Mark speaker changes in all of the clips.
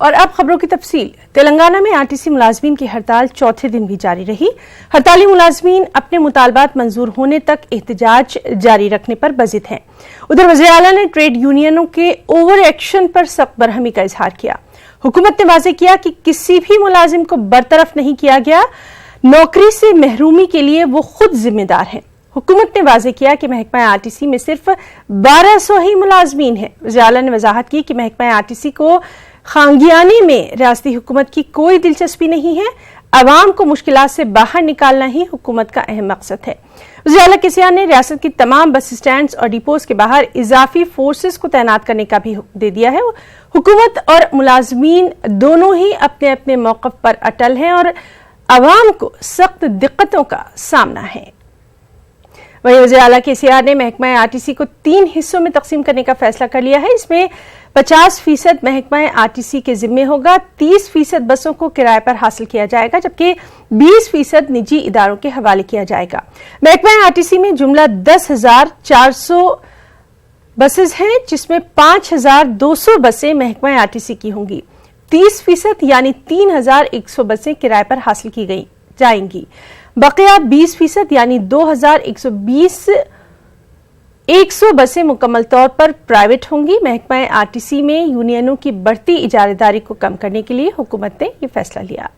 Speaker 1: और अब खबरों की तफसील। तेलंगाना में आरटीसी मुलाजमीन की हड़ताल चौथे दिन भी जारी रही। हड़ताली मुलाजमीन अपने मुतालबात मंजूर होने तक एहतजाज जारी रखने पर बजिद हैं। उधर वज़ीर आला ने ट्रेड यूनियनों के ओवर एक्शन पर सख्त बरहमी का इजहार किया। हुकूमत ने वाज़ेह किया कि किसी भी मुलाजिम को बरतरफ नहीं किया गया, नौकरी से महरूमी के लिए वो खुद जिम्मेदार हैं। हुकूमत ने वाज़ेह किया कि महकमा आरटीसी में सिर्फ 1200 ही मुलाजमीन हैं। वज़ीर आला ने वजाहत की कि महकमा आरटीसी को खांगियानी में रियासती हुकूमत की कोई दिलचस्पी नहीं है। अवाम को मुश्किलात से बाहर निकालना ही हुकूमत का अहम मकसद है। वज़ीर आला केसीआर ने रियासत की तमाम बस स्टैंड्स और डिपोज के बाहर इजाफी फोर्सेस को तैनात करने का भी हुक्म दे दिया है। हुकूमत और मुलाजमीन दोनों ही अपने अपने मौक़िफ़ पर अटल हैं और अवाम को सख्त दिक्कतों का सामना है। वहीं वज़ीर आला केसीआर ने महकमा आरटीसी को 3 हिस्सों में तकसीम करने का फैसला कर लिया है। इसमें 50% महकमा आरटीसी के जिम्मे होगा, 30% बसों को किराए पर हासिल किया जाएगा, जबकि 20% निजी इदारों के हवाले किया जाएगा। महकमा आरटीसी में जुमला 10,400 बसेज हैं, जिसमें 5,200 बसें महकमा आरटीसी की होंगी। 30% यानी 3,100 बसें किराए पर हासिल की जाएंगी। बकिया 20% यानी 2,120 100 बसें मुकम्मल तौर पर प्राइवेट होंगी। महकमा आरटीसी में यूनियनों की बढ़ती इजारेदारी को कम करने के लिए हुकूमत ने यह फैसला लिया।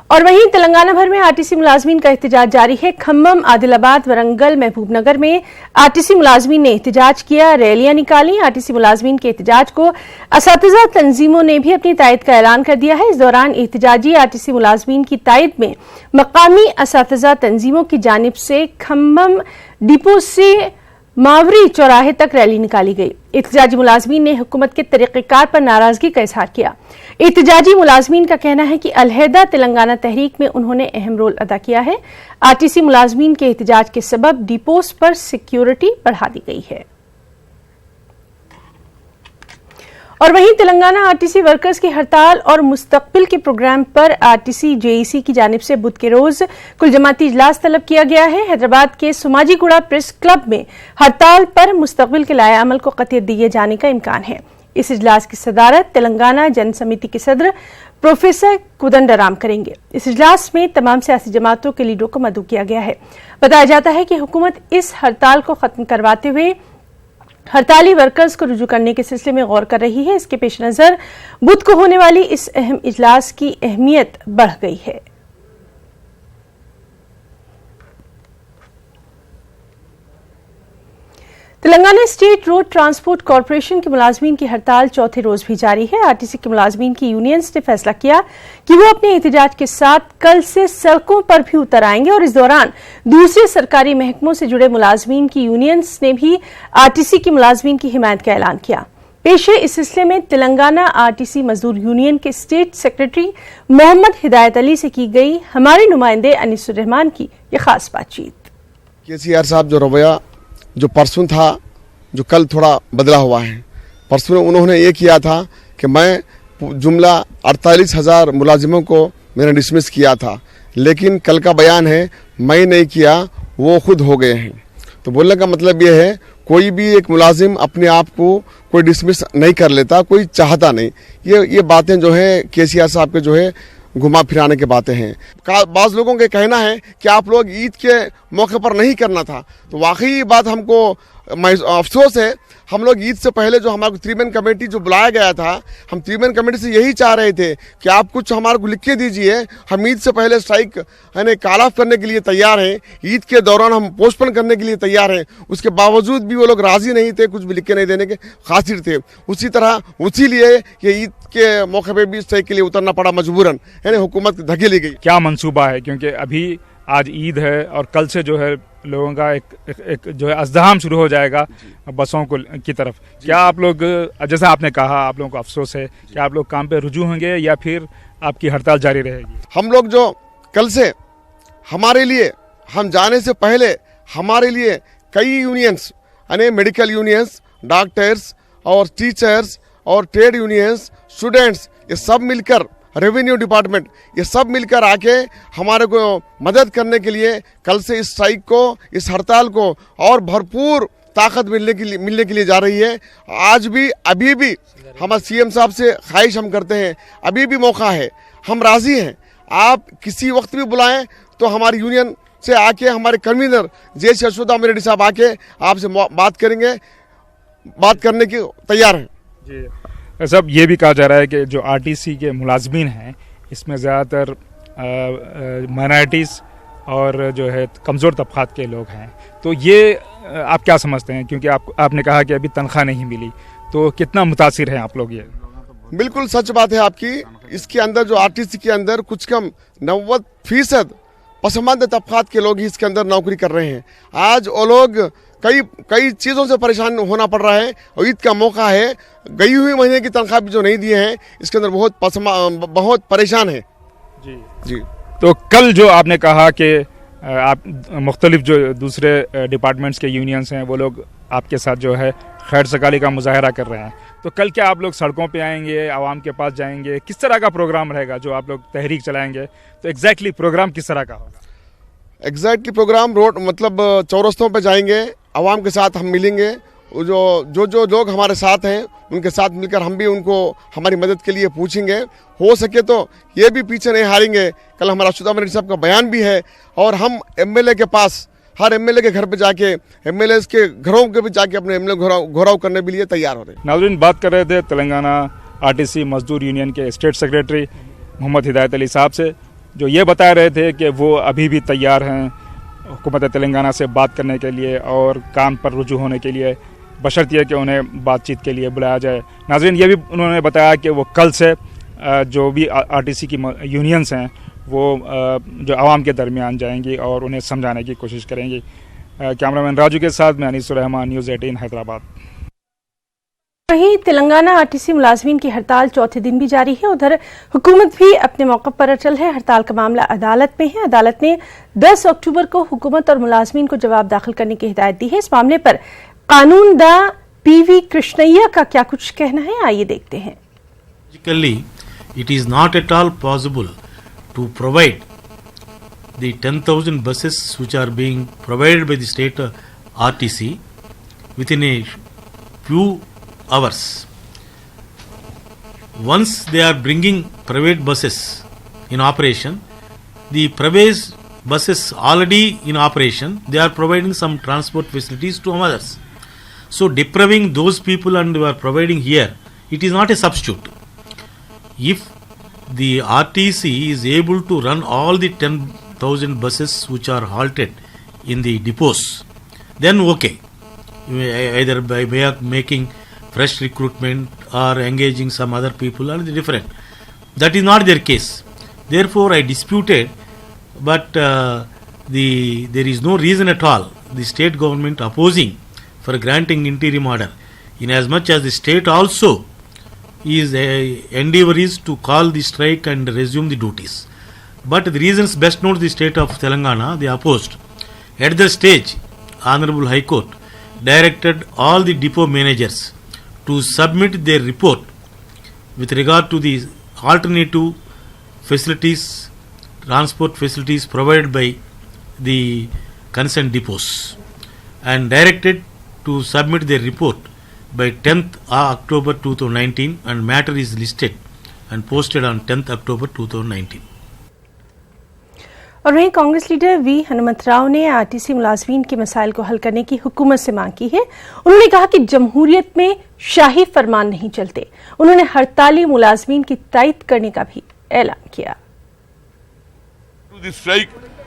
Speaker 1: और वहीं तेलंगाना भर में आरटीसी मुलाजमीन का एहतजाज जारी है। खम्मम, आदिलाबाद, वरंगल, महबूबनगर में आरटीसी मुलाजमीन ने एहतजाज किया, रैलियां निकाली। आरटीसी मुलाजमीन के एहतजाज को असातिज़ा तंजीमों ने भी अपनी तायद का ऐलान कर दिया है। इस दौरान एहतजाजी आरटीसी मुलाजमीन की तायद में मकामी असातिज़ा तंजीमों की जानिब से खम्मम डिपो से मावरी चौराहे तक रैली निकाली गई। एहतजाजी मुलाजमीन ने हुकूमत के तरीक़ेकार पर नाराजगी का इजहार किया। एहतजाजी मुलाजमीन का कहना है कि अलहदा तेलंगाना तहरीक में उन्होंने अहम रोल अदा किया है। आरटीसी मुलाजमीन के एहतजाज के सबब डिपोज पर सिक्योरिटी बढ़ा दी गई है। और वहीं तेलंगाना आरटीसी वर्कर्स की हड़ताल और मुस्तकबिल के प्रोग्राम पर आरटीसी जेईसी की जानिब से बुध के रोज कुल जमाती इजलास तलब किया गया है। हैदराबाद के सुमाजीगुड़ा प्रेस क्लब में हड़ताल पर मुस्तकबिल के लाए अमल को क़तियत दिए जाने का इम्कान है। इस इजलास की सदारत तेलंगाना जन समिति के सदर प्रोफेसर कुदंडराम करेंगे। इस इजलास में तमाम सियासी जमातों के लीडरों को मदऊ किया गया है। बताया जाता है कि हुकूमत इस हड़ताल को खत्म करवाते हुए हड़ताली वर्कर्स को रुजू करने के सिलसिले में गौर कर रही है। इसके पेश नजर बुध को होने वाली इस अहम इजलास की अहमियत बढ़ गई है। Telangana state road transport corporation के मुलाजमीन की हड़ताल चौथे रोज भी जारी है। आरटीसी के मुलाजमीन की यूनियंस ने फैसला किया कि वो अपने एहतजाज के साथ कल से सड़कों पर भी उतर आएंगे और इस दौरान दूसरे सरकारी महकमों से जुड़े मुलाजमीन की यूनियंस ने भी आरटीसी के मुलाजमीन की हिमायत का ऐलान किया। पेश है इस सिलसिले में तेलंगाना आरटीसी मजदूर यूनियन के स्टेट सेक्रेटरी मोहम्मद हिदायत अली से की गई हमारे नुमाइंदे अनीसुर रहमान की ये खास बातचीत।
Speaker 2: केसीआर साहब जो रवैया जो परसों था, जो कल थोड़ा बदला हुआ है। परसों उन्होंने ये किया था कि मैं जुमला 48,000 मुलाजिमों को मैंने डिसमिस किया था, लेकिन कल का बयान है मैं नहीं किया, वो खुद हो गए हैं। तो बोलने का मतलब ये है कोई भी एक मुलाजिम अपने आप को कोई डिसमिस नहीं कर लेता, कोई चाहता नहीं। ये बातें जो है केसीआर साहब के जो है घुमा फिराने की बातें हैं। बाज़ लोगों के कहना है कि आप लोग ईद के मौके पर नहीं करना था, तो वाकई ये बात हमको अफसोस है। हम लोग ईद से पहले जो हमारे 3 मैन कमेटी जो बुलाया गया था, हम 3 मैन कमेटी से यही चाह रहे थे कि आप कुछ हमारे को लिख के दीजिए। हम ईद से पहले स्ट्राइक यानी कॉल ऑफ करने के लिए तैयार हैं, ईद के दौरान हम पोस्टपोन करने के लिए तैयार हैं। उसके बावजूद भी वो लोग राजी नहीं थे, कुछ भी लिख के नहीं देने के खातिर थे। उसी तरह उसी लिए ये ईद के मौके पर भी स्ट्राइक के लिए उतरना पड़ा मजबूरन, यानी हुकूमत धकेली गई।
Speaker 3: क्या मंसूबा है, क्योंकि अभी आज ईद है और कल से जो है लोगों का एक जो है अज़्दहाम शुरू हो जाएगा बसों को की तरफ। क्या आप लोग, जैसा आपने कहा आप लोगों को अफसोस है, क्या आप लोग काम पे रुजू होंगे या फिर आपकी हड़ताल जारी रहेगी?
Speaker 2: हम लोग जो कल से हमारे लिए, हम जाने से पहले हमारे लिए कई यूनियंस यानी मेडिकल यूनियंस, डॉक्टर्स और टीचर्स और ट्रेड यूनियंस, स्टूडेंट्स, ये सब मिलकर, रेवेन्यू डिपार्टमेंट, ये सब मिलकर आके हमारे को मदद करने के लिए कल से इस स्ट्राइक को, इस हड़ताल को और भरपूर ताकत मिलने के लिए जा रही है। आज भी अभी भी हमारे सीएम साहब से ख्वाहिश हम करते हैं, अभी भी मौका है, हम राजी हैं, आप किसी वक्त भी बुलाएं तो हमारी यूनियन से आके हमारे कन्वीनर जे अश्वत्थामा रेड्डी साहब आके आपसे बात करेंगे, बात करने की तैयार हैं।
Speaker 3: जी साहब, ये भी कहा जा रहा है कि जो आरटीसी के मुलाजमीन हैं इसमें ज़्यादातर माइनॉरिटीज़ और जो है कमज़ोर तबक़ात के लोग हैं, तो ये आप क्या समझते हैं? क्योंकि आपने कहा कि अभी तनख्वाह नहीं मिली, तो कितना मुतासिर हैं आप लोग? ये
Speaker 2: बिल्कुल सच बात है आपकी। इसके अंदर जो आरटीसी के अंदर कुछ कम 90% पसमानदा तबक़ात के लोग ही इसके अंदर नौकरी कर रहे हैं। आज वो लोग कई चीज़ों से परेशान होना पड़ रहा है और ईद का मौका है, गई हुई महीने की तनख्वाह भी जो नहीं दिए हैं इसके अंदर बहुत परेशान है।
Speaker 3: जी
Speaker 2: जी।
Speaker 3: तो कल जो आपने कहा कि आप मुख्तलिफ जो दूसरे डिपार्टमेंट्स के यूनियंस हैं वो लोग आपके साथ जो है खैर सगाली का मुजाहरा कर रहे हैं, तो कल क्या आप लोग सड़कों पे आएंगे, आवाम के पास जाएंगे? किस तरह का प्रोग्राम रहेगा जो आप लोग तहरीक चलाएंगे? तो एग्जैक्टली प्रोग्राम किस तरह का होगा?
Speaker 2: एग्जैक्टली प्रोग्राम रोड मतलब चौरस्तों पे जाएंगे, आवाम के साथ हम मिलेंगे, जो लोग हमारे साथ हैं उनके साथ मिलकर हम भी उनको हमारी मदद के लिए पूछेंगे। हो सके तो ये भी पीछे नहीं हारेंगे। कल हमारा अश्वत्थामा रेड्डी साहब का बयान भी है और हम एमएलए के पास, हर एमएलए के घर पे जाके, एमएलए के घरों के भी जाके अपने एमएलए घोराव करने के लिए तैयार हो रहे हैं।
Speaker 3: नाज़रीन, बात कर रहे थे तेलंगाना आरटीसी मजदूर यूनियन के स्टेट सेक्रेटरी मोहम्मद हिदायत अली साहब से, जो ये बता रहे थे कि वो अभी भी तैयार हैं हुकूमत तेलंगाना से बात करने के लिए और काम पर रुजू होने के लिए, बशर्ते कि उन्हें बातचीत के लिए बुलाया जाए। नाज़रीन, ये भी उन्होंने बताया कि वो कल से जो भी आरटीसी की यूनियंस हैं वो जो आवाम के दरमियान जाएंगी और उन्हें समझाने की कोशिश करेंगी। कैमरामैन राजू के साथ मैं अनीसुर रहमान, न्यूज़ 18 हैदराबाद।
Speaker 1: वहीं तेलंगाना आरटीसी मुलाजमीन की हड़ताल चौथे दिन भी जारी है। उधर हुकूमत भी अपने मौक़िफ़ पर अटल है। हड़ताल का मामला अदालत में है। अदालत ने 10 अक्टूबर को हुकूमत और मुलाजमीन को जवाब दाखिल करने की हिदायत दी है। इस मामले पर कानूनदा पीवी कृष्णैया का क्या कुछ कहना है, आइए देखते हैं।
Speaker 4: It is not at all possible to provide the 10,000 buses which are being provided by the state RTC within a few hours. Once they are bringing private buses in operation, the private buses already in operation, they are providing some transport facilities to others. So depriving those people and they are providing here, it is not a substitute. If the RTC is able to run all the 10,000 buses which are halted in the depots, then okay. Either by way of making fresh recruitment or engaging some other people are different. That is not their case. Therefore, I disputed, but there is no reason at all the state government opposing for granting interim order, in as much as the state also is endeavor is to call the strike and resume the duties. But the reasons best known to the state of Telangana, they opposed. At the stage, Honorable High Court directed all the depot managers to submit their report with regard to the alternative facilities, transport facilities provided by the concerned depots, and directed to submit their report by 10th October 2019, and matter is listed and posted on 10th October 2019.
Speaker 1: और वहीं Congress leader we Hanumat Rao ने RTC मुलाजमीन के मसाइल को हल करने की हुकूमत से मांग की है। उन्होंने कहा कि जमहूरियत में शाही फरमान नहीं चलते। उन्होंने हड़ताली मुलाजमीन की तायद करने का भी ऐलान किया।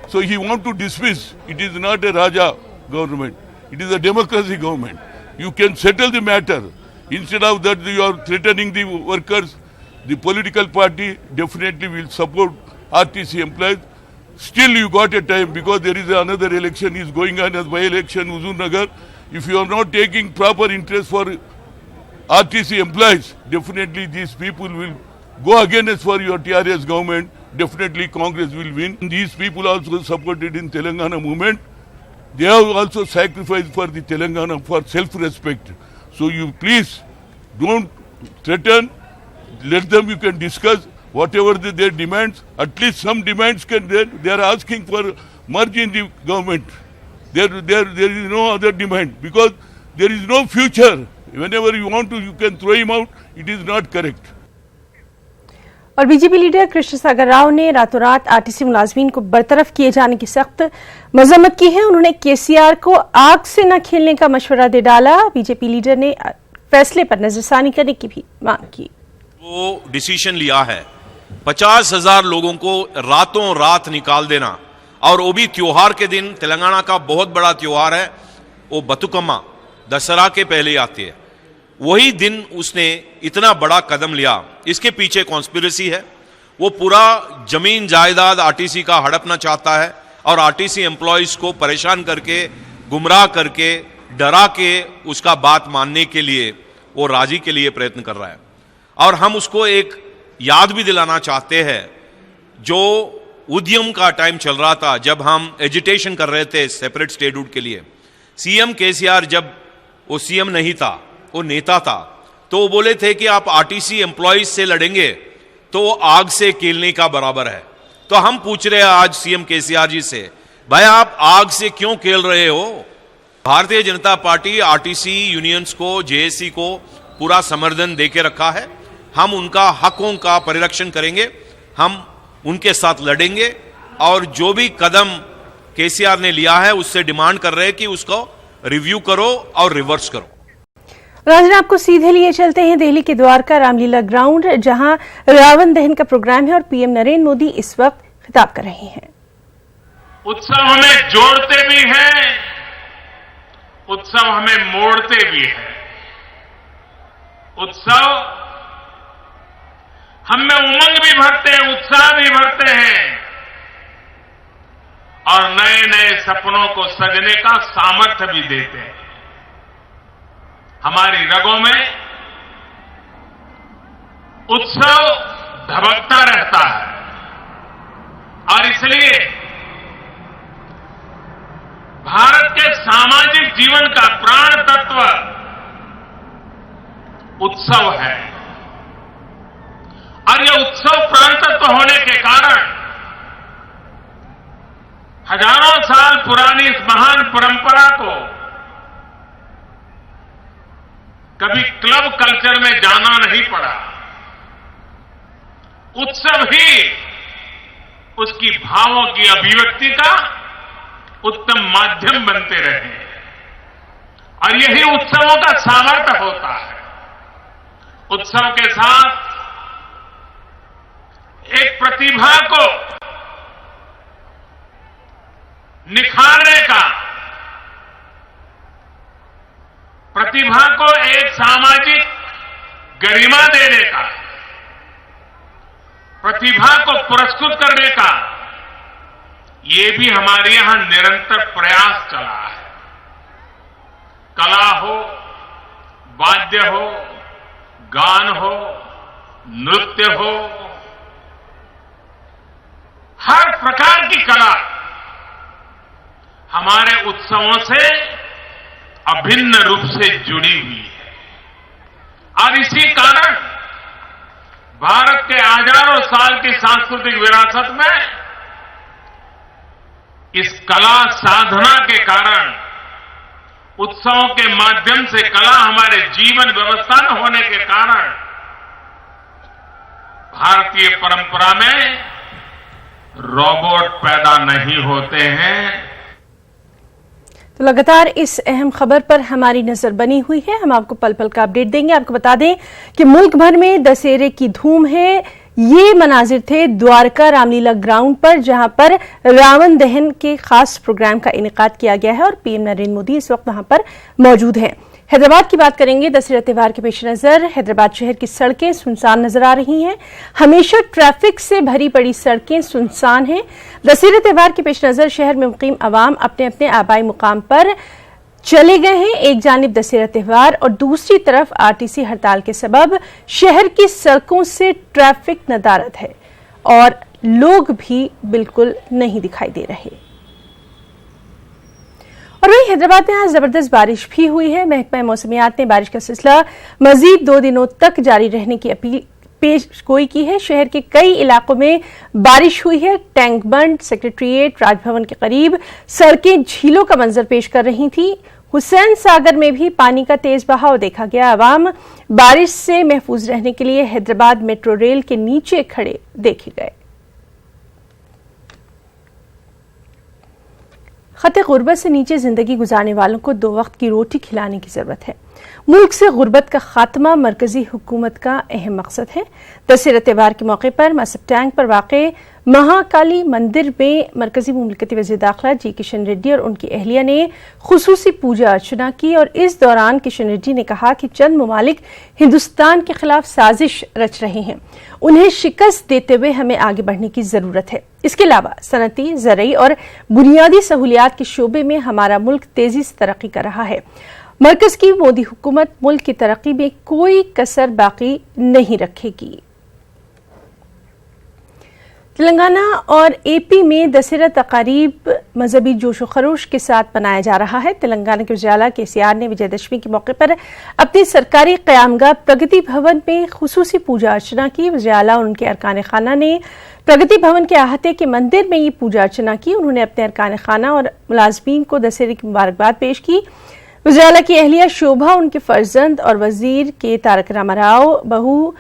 Speaker 5: So he want to dismiss. It is not a Raja government. It is a democracy government. You can settle the matter. Instead of that, you are threatening the workers. The political party definitely will support RTC employees. Still, you got a time because there is another election is going on as by-election Huzurnagar. If you are not taking proper interest for RTC employees, definitely these people will go against for your TRS government. Definitely Congress will win. These people also supported in Telangana movement. They have also sacrificed for the Telangana for self-respect. So you please don't threaten. Let them, you can discuss whatever their demands. At least some demands can they are asking for merge in the government. There is no other demand because there is no future. Whenever you want to, you can throw him out. It is not correct.
Speaker 1: और BJP leader Krishna सागर राव ने रातों रात RTC मुलाजमीन को बरतरफ किए जाने की सख्त मजम्मत की है। उन्होंने केसीआर को आग से न खेलने का मशवरा दे डाला। बीजेपी लीडर ने फैसले पर नजरसानी करने की भी मांग की।
Speaker 6: वो डिसीजन लिया है 50,000 लोगों को रातों रात निकाल देना, और वो भी त्योहार के दिन। तेलंगाना का बहुत बड़ा त्योहार है, वो बतुकम्मा दशहरा के पहले आती है। वही दिन उसने इतना बड़ा कदम लिया। इसके पीछे कॉन्स्पिरेसी है। वो पूरा जमीन जायदाद आरटीसी का हड़पना चाहता है और आरटीसी एम्प्लॉयज को परेशान करके, गुमराह करके, डरा के उसका बात मानने के लिए वो राजी के लिए प्रयत्न कर रहा है। और हम उसको एक याद भी दिलाना चाहते हैं, जो उद्यम का टाइम चल रहा था, जब हम एजिटेशन कर रहे थे सेपरेट स्टेटहुड के लिए, सीएम केसीआर जब वो सीएम नहीं था, वो नेता था, तो वो बोले थे कि आप आरटीसी एम्प्लॉयज से लड़ेंगे तो वो आग से खेलने का बराबर है। तो हम पूछ रहे हैं आज सीएम केसीआर जी से, भाई आप आग से क्यों खेल रहे हो? Bharatiya Janata party RTC unions को, जेएसी को पूरा समर्थन देके रखा है। हम उनका हकों का परिरक्षण करेंगे, हम उनके साथ लड़ेंगे, और जो भी कदम केसीआर ने लिया है उससे डिमांड कर रहे हैं कि उसको रिव्यू करो और रिवर्स करो।
Speaker 1: राजन, आपको सीधे लिए चलते हैं दिल्ली के द्वारका रामलीला ग्राउंड, जहां रावण दहन का प्रोग्राम है और पीएम नरेंद्र मोदी इस वक्त खिताब कर रहे हैं।
Speaker 7: उत्सव हमें जोड़ते भी हैं, उत्सव हमें मोड़ते भी हैं। उत्सव हम में उमंग भी भरते हैं, उत्साह भी भरते हैं, और नए नए सपनों को सजने का सामर्थ्य भी देते हैं। हमारी रगों में उत्सव धबकता रहता है, और इसलिए भारत के सामाजिक जीवन का प्राण तत्व उत्सव है। और यह उत्सव प्राण तत्व होने के कारण हजारों साल पुरानी इस महान परंपरा को कभी क्लब कल्चर में जाना नहीं पड़ा। उत्सव ही उसकी भावों की अभिव्यक्ति का उत्तम माध्यम बनते रहे, और यही उत्सवों का सामर्थ्य होता है। उत्सव के साथ एक प्रतिभा को निखारने का, प्रतिभा को एक सामाजिक गरिमा देने का, प्रतिभा को पुरस्कृत करने का, ये भी हमारे यहां निरंतर प्रयास चला है। कला हो, वाद्य हो, गान हो, नृत्य हो, हर प्रकार की कला हमारे उत्सवों से अभिन्न रूप से जुड़ी हुई है। और इसी कारण भारत के हजारों साल की सांस्कृतिक विरासत में इस कला साधना के कारण, उत्सवों के माध्यम से कला हमारे जीवन व्यवस्था में होने के कारण भारतीय परंपरा में रोबोट पैदा नहीं होते हैं।
Speaker 1: तो लगातार इस अहम खबर पर हमारी नजर बनी हुई है। हम आपको पल पल का अपडेट देंगे। आपको बता दें कि मुल्क भर में दशहरे की धूम है। ये मनाजिर थे द्वारका रामलीला ग्राउंड पर, जहां पर रावण दहन के खास प्रोग्राम का इनेकाद किया गया है और पीएम नरेंद्र मोदी इस वक्त वहां पर मौजूद हैं। हैदराबाद की बात करेंगे। दशहरा त्यौहार के पेश नजर हैदराबाद शहर की सड़कें सुनसान नजर आ रही हैं। हमेशा ट्रैफिक से भरी पड़ी सड़कें सुनसान हैं। दशहरा त्यौहार के पेश नजर शहर में मुकीम अवाम अपने अपने आबाई मुकाम पर चले गए हैं। एक जानिब दशहरा त्यौहार और दूसरी तरफ आरटीसी हड़ताल के सबब शहर की सड़कों से ट्रैफिक नदारद है और लोग भी बिल्कुल नहीं दिखाई दे रहे। और वहीं हैदराबाद में आज जबरदस्त बारिश भी हुई है। महकमा मौसमियात ने बारिश का सिलसिला मजीद 2 दिनों तक जारी रहने की अपील पेश गोई की है। शहर के कई इलाकों में बारिश हुई है। टैंक बंड, सेक्रेटरीट, राजभवन के करीब सड़कें झीलों का मंजर पेश कर रही थी। हुसैन सागर में भी पानी का तेज बहाव देखा गया। अवाम बारिश से महफूज रहने के लिए हैदराबाद मेट्रो रेल के नीचे खड़े देखे गए। खत गुर्बत से नीचे जिंदगी गुजारने वालों को 2 वक्त की रोटी खिलाने की जरूरत है। मुल्क से गुर्बत का खात्मा मरकजी हुकूमत का अहम मकसद है। दशहरा त्यौहार के मौके पर मसब टैंक पर वाक़े महाकाली मंदिर में मरकजी मुमलिकती वज़ीर दाखिला जी किशन रेड्डी और उनकी अहलिया ने खुसूसी पूजा अर्चना की और इस दौरान किशन रेड्डी ने कहा कि चंद ममालिक हिंदुस्तान के खिलाफ साजिश रच रहे हैं, उन्हें शिकस्त देते हुए हमें आगे बढ़ने की जरूरत है। इसके अलावा सनती, ज़रई और बुनियादी सहूलियात के शोबे में हमारा मुल्क तेजी से तरक्की कर रहा है। मरकज की मोदी हुकूमत मुल्क की तरक्की में कोई कसर बाकी नहीं रखेगी। तेलंगाना और एपी में दशहरा तकारीब मजहबी जोश व खरोश के साथ मनाया जा रहा है। तेलंगाना के वज़ीर केसीआर ने विजयदशमी के मौके पर अपनी सरकारी क़यामगाह प्रगति भवन में खुसूसी पूजा अर्चना की। वज़ीर आला और उनके अरकान खाना ने प्रगति भवन के अहाते के मंदिर में ये पूजा अर्चना की। उन्होंने अपने अरकान खाना और मुलाजमीन को दशहरे की मुबारकबाद पेश की। वज़ीर आला की अहलिया शोभा, उनके फर्जंद और वजीर के तारक रामाराव, बहू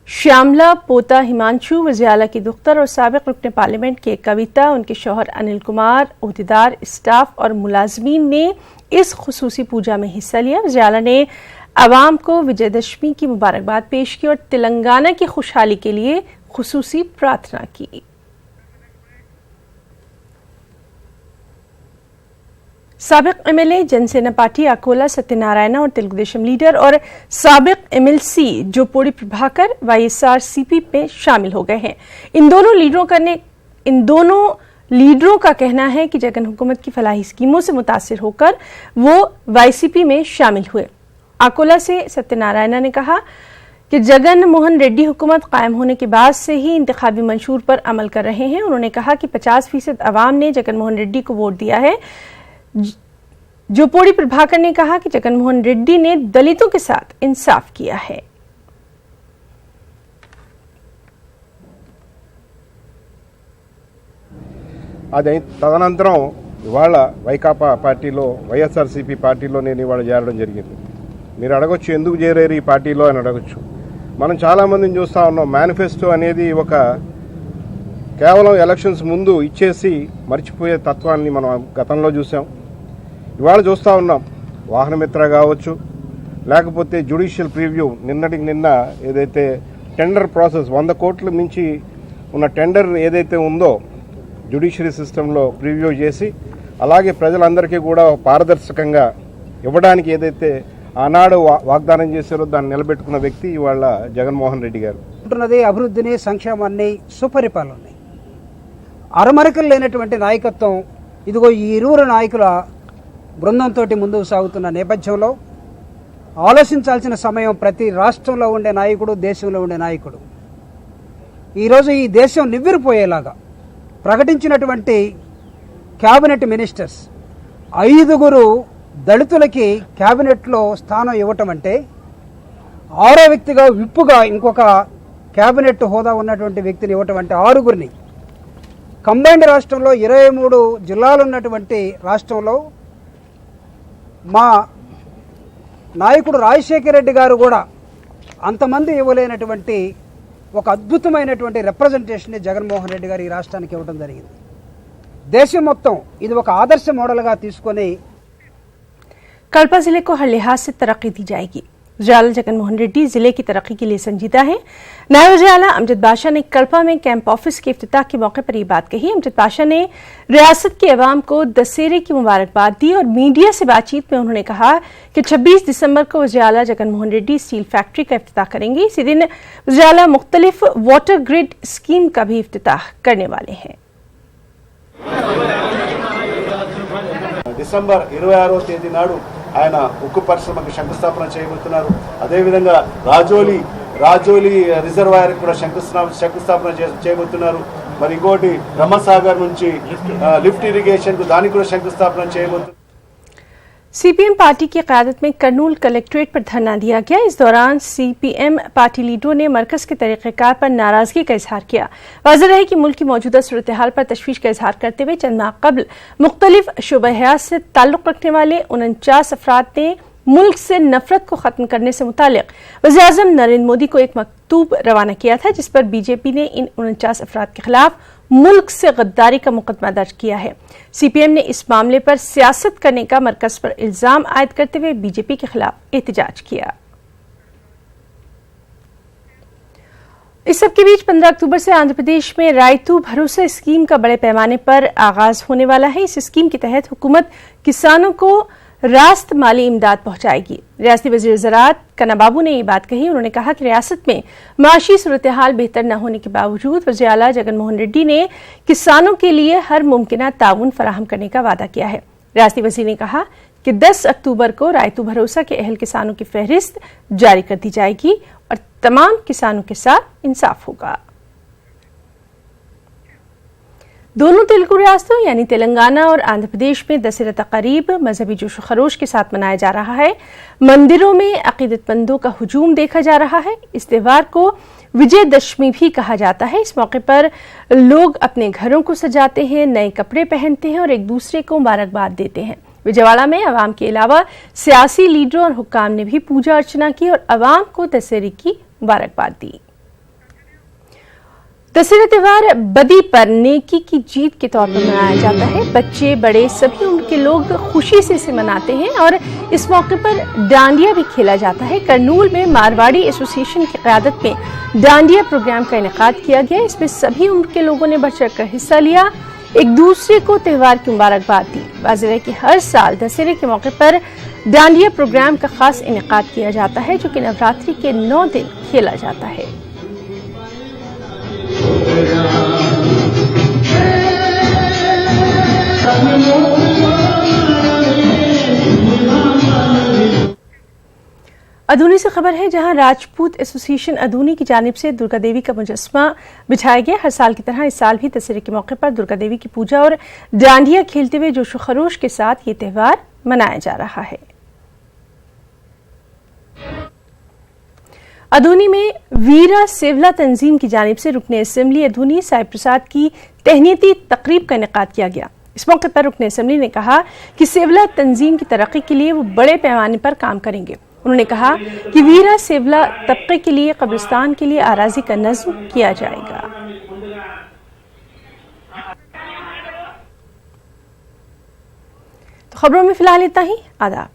Speaker 1: श्यामला, पोता हिमांशु, वज़ीर आला की दुख्तर और साबिक रुकन पार्लियामेंट के कविता, उनके शौहर अनिल कुमार, ओहदेदार, स्टाफ और मुलाजमीन ने इस खुसूसी पूजा में हिस्सा लिया। वज़ीर आला ने अवाम को विजयदशमी की मुबारकबाद पेश की और तेलंगाना की खुशहाली के लिए खुसूसी प्रार्थना की। साबिक एमएलए जनसेना पार्टी अकोला सत्यनारायण और तेलुगु देशम लीडर और साबिक एमएलसी जोपोड़ी प्रभाकर वाईएसआरसीपी में शामिल हो गए हैं। इन दोनों लीडरों का कहना है कि जगन हुकूमत की फलाही स्कीमों से मुतासिर होकर वो वाईसीपी में शामिल हुए। अकोला से सत्यनारायण ने कहा कि जगन मोहन रेड्डी हुकूमत कायम होने के बाद से ही इंतखाबी मंशूर पर अमल कर रहे हैं। उन्होंने कहा कि 50% अवाम ने जगन मोहन रेड्डी को वोट दिया है। जोपोड़ी प्रभाकर ने कहा कि जगन मोहन रेड्डी ने दलितों के साथ इंसाफ किया है।
Speaker 8: అది తదనంతరం ఇవాళ వైకాపా పార్టీలో వైఎస్ఆర్సీపీ పార్టీలో నేను ఇవాళ చేరడం జరిగింది. మీరు అడగొచ్చు ఎందుకు చేరారు ఈ పార్టీలో అని అడగొచ్చు. మనం చాలామందిని చూస్తూ ఉన్నాం, మేనిఫెస్టో అనేది ఒక కేవలం ఎలక్షన్స్ ముందు ఇచ్చేసి మర్చిపోయే తత్వాన్ని మనం గతంలో చూసాం. ఇవాళ చూస్తూ ఉన్నాం, వాహనమిత్ర కావచ్చు, లేకపోతే జ్యుడిషియల్ ప్రివ్యూ నిన్నటికి నిన్న ఏదైతే టెండర్ ప్రాసెస్ 100 కోట్ల మించి ఉన్న టెండర్ ఏదైతే ఉందో జ్యుడిషియరీ సిస్టంలో ప్రివ్యూ చేసి అలాగే ప్రజలందరికీ కూడా పారదర్శకంగా ఇవ్వడానికి ఏదైతే ఆనాడు వాగ్దానం చేశారో దాన్ని నిలబెట్టుకున్న వ్యక్తి ఇవాళ జగన్మోహన్ రెడ్డి గారు.
Speaker 9: ఉంటున్నది అభివృద్ధిని, సంక్షేమాన్ని, సుపరిపాలనని, అరమరికలు లేనటువంటి నాయకత్వం ఇదిగో ఈ ఇరువురు నాయకుల బృందంతో ముందుకు సాగుతున్న నేపథ్యంలో ఆలోచించాల్సిన సమయం ప్రతి రాష్ట్రంలో ఉండే నాయకుడు, దేశంలో ఉండే నాయకుడు ఈరోజు ఈ దేశం నివ్వెరపోయేలాగా ప్రకటించినటువంటి క్యాబినెట్ మినిస్టర్స్ 5 దళితులకి క్యాబినెట్లో స్థానం ఇవ్వటం అంటే, 6వ వ్యక్తిగా విప్పుగా ఇంకొక క్యాబినెట్ హోదా ఉన్నటువంటి వ్యక్తిని ఇవ్వటం అంటే 6 కంబైన్డ్ రాష్ట్రంలో 23 జిల్లాలు ఉన్నటువంటి రాష్ట్రంలో మా నాయకుడు రాజశేఖర రెడ్డి గారు కూడా అంతమంది ఇవ్వలేనటువంటి ఒక అద్భుతమైనటువంటి రిప్రజెంటేషన్ జగన్మోహన్ రెడ్డి గారు ఈ రాష్ట్రానికి ఇవ్వడం జరిగింది. దేశం మొత్తం ఇది ఒక ఆదర్శ మోడల్గా తీసుకొని
Speaker 1: कल्पा जिले को हर लिहाज से तरक्की दी जाएगी। वज़ीर जगनमोहन रेड्डी जिले की तरक्की के लिए संजीदा है। नायब वज़ीर आला अमजद बादशाह ने कल्पा में कैंप ऑफिस के इफ्तिताह के मौके पर यह बात कही। अमजद बादशाह ने रियासत के अवाम को दशहरे की मुबारकबाद दी और मीडिया से बातचीत में उन्होंने कहा कि 26 दिसंबर को वज़ीर आला जगनमोहन रेड्डी स्टील फैक्ट्री का इफ्तिताह करेंगे। इसी दिन वज़ीर आला मुख्तलिफ वाटर ग्रिड स्कीम का भी इफ्तिताह करने वाले हैं।
Speaker 10: డిసెంబర్ 26వ తేదీ నాడు ఆయన ఉక్కు పరిశ్రమకు శంకుస్థాపన చేయబోతున్నారు. అదేవిధంగా రాజోలి రిజర్వాయర్ కూడా శంకుస్థాపన చేయబోతున్నారు. మరి ఇంకోటి బ్రహ్మసాగర్ నుంచి లిఫ్ట్ ఇరిగేషన్ కు దానికి కూడా శంకుస్థాపన చేయబోతున్నారు.
Speaker 1: सीपीएम पार्टी की क़यादत में करनूल कलेक्ट्रेट पर धरना दिया गया। इस दौरान सीपीएम पार्टी लीडरों ने मरकज के तरीक़ेकार पर नाराजगी का इजहार किया। वाज़ेह है कि मुल्क की मौजूदा सूरत हाल पर तशवीश का इजहार करते हुए चंद माह कबल मुख्तलिफ शुबहयात से ताल्लुक़ रखने वाले 49 अफराद ने मुल्क से नफरत को खत्म करने से मुतालिक वज़ीर-ए-आज़म नरेंद्र मोदी को एक मकतूब रवाना किया था, जिस पर बीजेपी ने इन 49 अफराद के खिलाफ मुल्क से गद्दारी का मुकदमा दर्ज किया है। सीपीएम ने इस मामले पर सियासत करने का मरकज पर इल्जाम आयद करते हुए बीजेपी के खिलाफ एहतजाज किया। इस सब के बीच 15 अक्टूबर से आंध्र प्रदेश में रायतू भरोसा स्कीम का बड़े पैमाने पर आगाज होने वाला है। इस स्कीम के तहत हुकूमत किसानों को रास्त माली इमदाद पहुंचाएगी। रियासती वज़ीर ज़राअत कन्नाबाबू ने ये बात कही। उन्होंने कहा कि रियासत में माशी सूरत हाल बेहतर न होने के बावजूद वज़ीर आला जगन मोहन रेड्डी ने किसानों के लिए हर मुमकिन ताउन फराहम करने का वादा किया है। रियासती वज़ीर ने कहा कि 10 अक्टूबर को रायतू भरोसा के अहल किसानों की फहरिस्त जारी कर दी जाएगी और तमाम किसानों के साथ इंसाफ होगा। दोनों तेलुगु रियासतों यानी तेलंगाना और आंध्र प्रदेश में दशहरा तक़रीब मजहबी जोश खरोश के साथ मनाया जा रहा है। मंदिरों में अकीदतमंदों का हुजूम देखा जा रहा है। इस त्यौहार को विजयदशमी भी कहा जाता है। इस मौके पर लोग अपने घरों को सजाते हैं, नए कपड़े पहनते हैं और एक दूसरे को मुबारकबाद देते हैं। विजयवाड़ा में अवाम के अलावा सियासी लीडरों और हुक्काम ने भी पूजा अर्चना की और अवाम को दशहरे की मुबारकबाद दी। दशहरा त्यौहार बदी पर नेकी की जीत के तौर पर मनाया जाता है। बच्चे बड़े सभी उम्र के लोग खुशी से इसे मनाते हैं और इस मौके पर डांडिया भी खेला जाता है। करनूल में मारवाड़ी एसोसिएशन की क़यादत में डांडिया प्रोग्राम का इनेकाद किया गया। इसमें सभी उम्र के लोगों ने बढ़ चढ़कर हिस्सा लिया, एक दूसरे को त्यौहार की मुबारकबाद दी। वाज़ेह है कि हर साल दशहरे के मौके पर डांडिया प्रोग्राम का खास इनेकाद किया जाता है, जो कि नवरात्रि के 9 दिन खेला जाता है। अदूनी से खबर है, जहां राजपूत एसोसिएशन अदूनी की जानिब से दुर्गा देवी का मुजस्समा बिछाया गया। हर साल की तरह इस साल भी दशहरे के मौके पर दुर्गा देवी की पूजा और डांडिया खेलते हुए जोश खरोश के साथ ये त्यौहार मनाया जा रहा है। अदूनी में वीरा सेवला तंजीम की जानिब से रुकने असेंबली अदूनी साहिब प्रसाद की तहनीती तकरीब का इनेकाद किया गया। इस मौके पर रुकने असेंबली ने कहा कि सेवला तंजीम की तरक्की के लिए वो बड़े पैमाने पर काम करेंगे। उन्होंने कहा कि वीरा सेवला तबके के लिए कब्रिस्तान के लिए आराजी का नज़्म किया जाएगा। तो खबरों में फिलहाल इतना ही। आदाब।